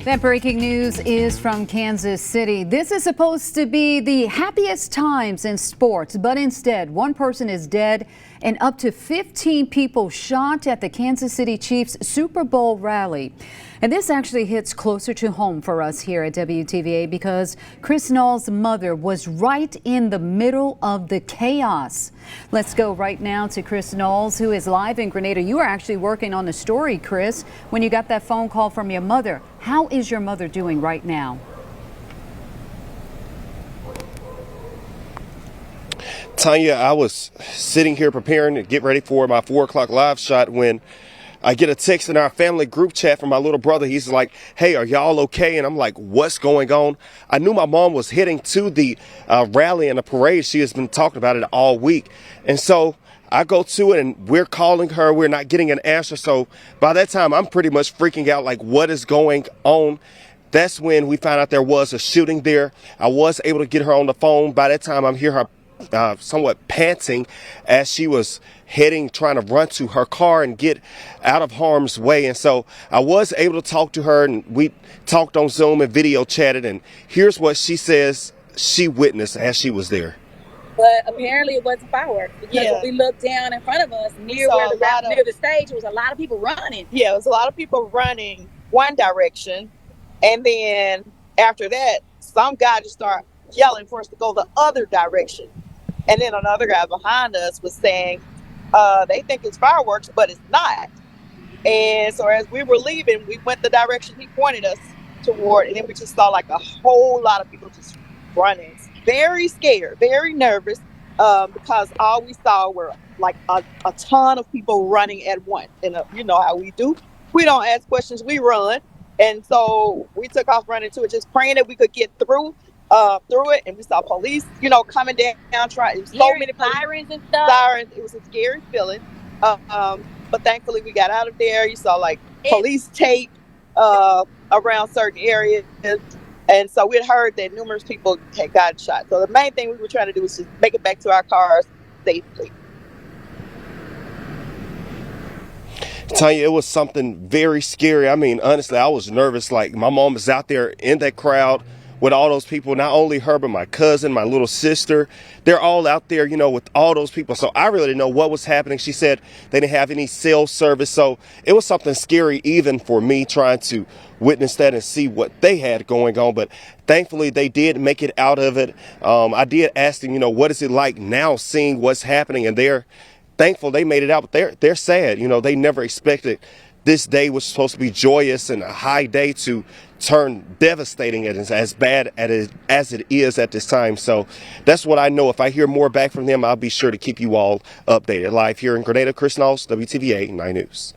That breaking news is from Kansas City. This is supposed to be the happiest times in sports, but instead, one person is dead and up to 15 people shot at the Kansas City Chiefs Super Bowl rally. And this actually hits closer to home for us here at WTVA because Chris Nalls' mother was right in the middle of the chaos. Let's go right now to Chris Nalls, who is live in Grenada. You are actually working on the story, Chris, when you got that phone call from your mother. How is your mother doing right now? Tanya, I was sitting here preparing to get ready for my 4 o'clock live shot when I get a text in our family group chat from my little brother. He's like, "Hey, are y'all okay?" And I'm like, "What's going on?" I knew my mom was heading to the rally and the parade. She has been talking about it all week. And so I go to it and we're calling her. We're not getting an answer. So by that time, I'm pretty much freaking out, like, what is going on? That's when we found out there was a shooting there. I was able to get her on the phone. By that time, I'm hearing her somewhat panting as she was trying to run to her car and get out of harm's way. And so I was able to talk to her, and we talked on Zoom and video chatted. And here's what she says she witnessed as she was there. But apparently it wasn't fireworks because when we looked down in front of us near the stage, there was a lot of people running. Yeah, it was a lot of people running one direction. And then after that, some guy just started yelling for us to go the other direction. And then another guy behind us was saying, they think it's fireworks, but it's not. And so as we were leaving, we went the direction he pointed us toward. And then we just saw like a whole lot of people just running. Very scared, very nervous, because all we saw were like a ton of people running at once. And you know how we do. We don't ask questions, we run. And so we took off running to it, just praying that we could get through it. And we saw police, coming down, trying. So many sirens and stuff. Sirens. It was a scary feeling. But thankfully we got out of there. You saw like police tape around certain areas. And so we had heard that numerous people had gotten shot. So the main thing we were trying to do was just make it back to our cars safely. Tanya, it was something very scary. I mean, honestly, I was nervous. Like, my mom is out there in that crowd with all those people, not only her, but my cousin, my little sister. They're all out there, with all those people. So I really didn't know what was happening. She said they didn't have any cell service. So it was something scary even for me trying to witness that and see what they had going on. But thankfully, they did make it out of it. I did ask them, what is it like now seeing what's happening? And they're thankful they made it out, but they're sad. They never expected this day was supposed to be joyous and a high day to turn devastating and as bad as it is at this time. So that's what I know. If I hear more back from them, I'll be sure to keep you all updated. Live here in Grenada, Chris Nalls, WTVA 9 News.